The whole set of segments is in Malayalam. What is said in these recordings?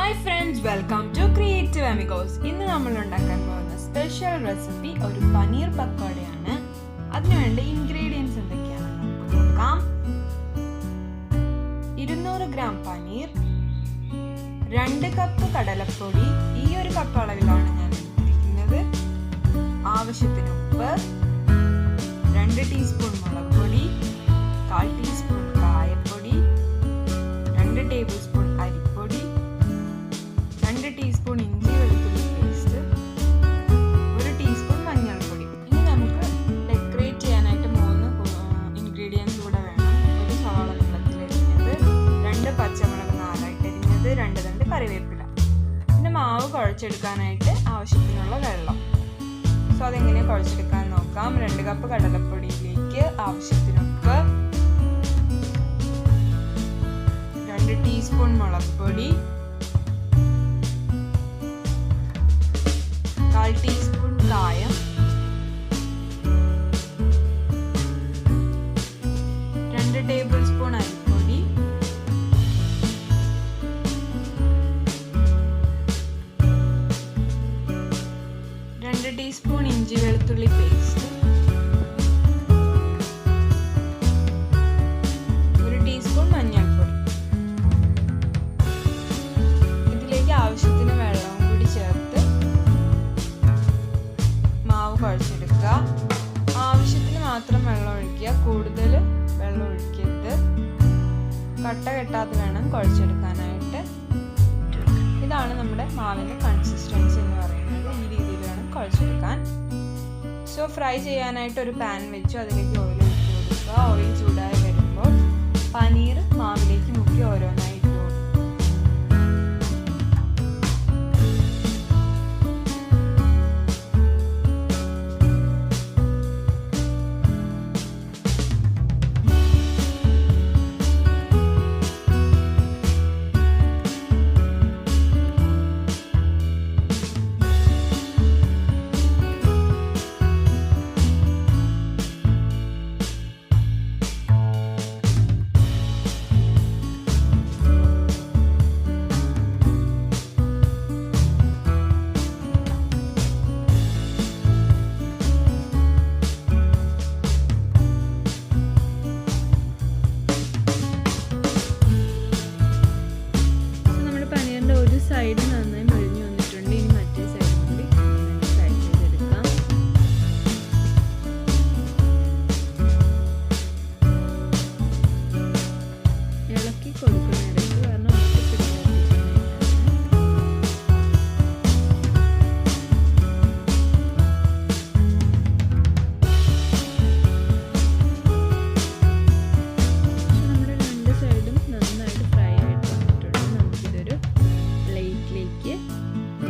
Hi friends, welcome to Creative Amigos. ഇന്ന് നമ്മൾ ഉണ്ടാക്കാൻ പോകുന്ന സ്പെഷ്യൽ റെസിപ്പി ഒരു പനീർ പക്കോടയാണ്. അതിനുവേണ്ട ഇൻഗ്രീഡിയൻസ് എന്തൊക്കെയാണെന്ന് നമുക്ക് നോക്കാം. 200 ഗ്രാം പനീർ, 2 കപ്പ് കടലപ്പൊടി, ഈ ഒരു കപ്പ് അളവിലാണ് ഞാൻ എടുത്തിരിക്കുന്നത്. ആവശ്യത്തിന് ഉപ്പ്, 2 ടീസ്പൂൺ മുളക് പൊടി, 1/4 ടീസ്പൂൺ കായപ്പൊടി, 2 ടേബിൾ സ്പൂൺ അരിപ്പൊടി, 2 ടീസ്പൂൺ ഇഞ്ചി വെളുത്തുള്ളി പേസ്റ്റ്, 1 ടീസ്പൂൺ മഞ്ഞൾപ്പൊടി. ഇനി നമുക്ക് ഡെക്കറേറ്റ് ചെയ്യാനായിട്ട് 3 ഇൻഗ്രീഡിയൻസ് കൂടെ വേണം. ഒരു സവാള നീളത്തിലരിഞ്ഞത്, 2 പച്ചമുളക് നാലായിട്ട് അരിഞ്ഞത്, 2 തണ്ട് കറിവേപ്പില. പിന്നെ മാവ് കുഴച്ചെടുക്കാനായിട്ട് ആവശ്യത്തിനുള്ള വെള്ളം. സോ അതെങ്ങനെ കുഴച്ചെടുക്കാൻ നോക്കാം. 2 കപ്പ് കടലപ്പൊടിയിലേക്ക് ആവശ്യത്തിന് ഉപ്പ്, 2 ടീസ്പൂൺ മുളക് പൊടി, 1/4 ടീസ്പൂൺ കായം, 2 ടേബിൾ സ്പൂൺ അരിപ്പൊടി, 2 ടീസ്പൂൺ ഇഞ്ചി വെളുത്തുള്ളി പേസ്റ്റ്, 1 ടീസ്പൂൺ മഞ്ഞൾപ്പൊടി. ഇതിലേക്ക് ആവശ്യത്തിന് വെള്ളവും കൂടി ചേർത്ത് മാവ് കുഴച്ചെടുക്കുക. ആവശ്യത്തിന് മാത്രം വെള്ളം ഒഴിക്കുക, കൂടുതൽ വെള്ളം ഒഴിക്കരുത്. കട്ട കെട്ടാതെ വേണം കുഴച്ചെടുക്കാനായിട്ട്. ഇതാണ് നമ്മുടെ മാവിൻ്റെ കൺസിസ്റ്റൻസി എന്ന് പറയുന്നത്. ഈ രീതിയിൽ വേണം കുഴച്ചെടുക്കാൻ. സോ ഫ്രൈ ചെയ്യാനായിട്ട് ഒരു പാൻ വെച്ചു, അതിലേക്ക് ഓയിൽ ഒഴിച്ച് കൊടുക്കുക. ഓയിൽ ചൂടായി വരുമ്പോൾ പനീർ മാവിലേക്ക് മുക്കി ഓരോന്നായി ഇട്ട് കൊടുക്കുക. സൈഡ് നന്നായി മൊരിഞ്ഞു വന്നിട്ടുണ്ട്. ഇനി മറ്റേ സൈഡ് കൂടി ഫ്രൈ ചെയ്തെടുക്കാം. ഇളക്കി കൊടുക്കുന്ന ഇടയ്ക്ക് കാരണം നമ്മുടെ 2 സൈഡും നന്നായിട്ട് ഫ്രൈ ആയിട്ട് വന്നിട്ടുണ്ട്. നമുക്കിതൊരു പ്ലേറ്റിലേക്ക്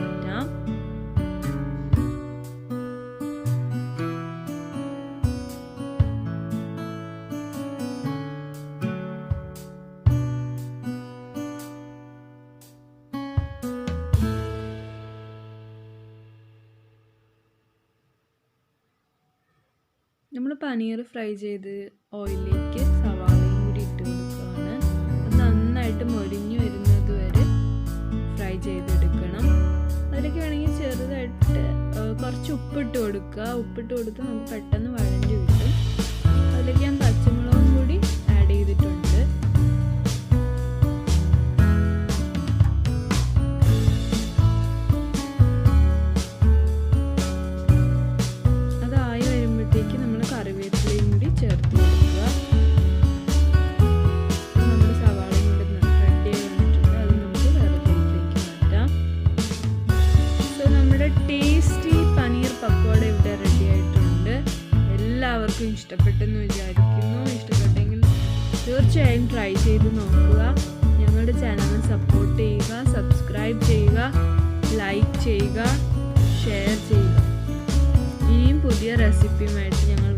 ഇടാം. നമ്മൾ പനീർ ഫ്രൈ ചെയ്ത് ഓയിലിലേക്ക് സവാളയും കൂടി ഇട്ട് കൊടുക്കുകയാണ്. അത് നന്നായിട്ട് മൊരിഞ്ഞു വരുന്നത് വരെ ഫ്രൈ ചെയ്തെടുക്കണം. അതിലേക്ക് വേണമെങ്കിൽ ചെറുതായിട്ട് കുറച്ച് ഉപ്പിട്ട് കൊടുക്കുക. ഉപ്പിട്ട് കൊടുത്ത് നമുക്ക് പെട്ടെന്ന് വഴഞ്ഞു കിട്ടും. അതിലേക്ക് ഞാൻ പച്ചമുളകും കൂടി ആഡ് ചെയ്തിട്ടുണ്ട്. അതായി വരുമ്പോഴത്തേക്ക് നമ്മൾ കറിവേപ്പിലയും കൂടി ചേർത്ത് കൊടുക്കുക. നമ്മുടെ സവാളയും കൂടി റെഡി ആയി വന്നിട്ടുണ്ട്. അത് നമുക്ക് വേറെ പ്ലേറ്റിലേക്ക് മാറ്റാം. സോ നമ്മുടെ ടേസ്റ്റി പനീർ പക്കോട ഇവിടെ റെഡി ആയിട്ടുണ്ട്. എല്ലാവർക്കും ഇഷ്ടപ്പെട്ടെന്ന് വിചാരിക്കുന്നു. ഇഷ്ടപ്പെട്ടെങ്കിൽ തീർച്ചയായും ട്രൈ ചെയ്ത് നോക്കുക. ഞങ്ങളുടെ ചാനൽ സപ്പോർട്ട് ചെയ്യുക, സബ്സ്ക്രൈബ് ചെയ്യുക, ലൈക്ക് ചെയ്യുക, ഷെയർ ചെയ്യുക. ഇനിയും പുതിയ റെസിപ്പിയുമായിട്ട് ഞങ്ങൾ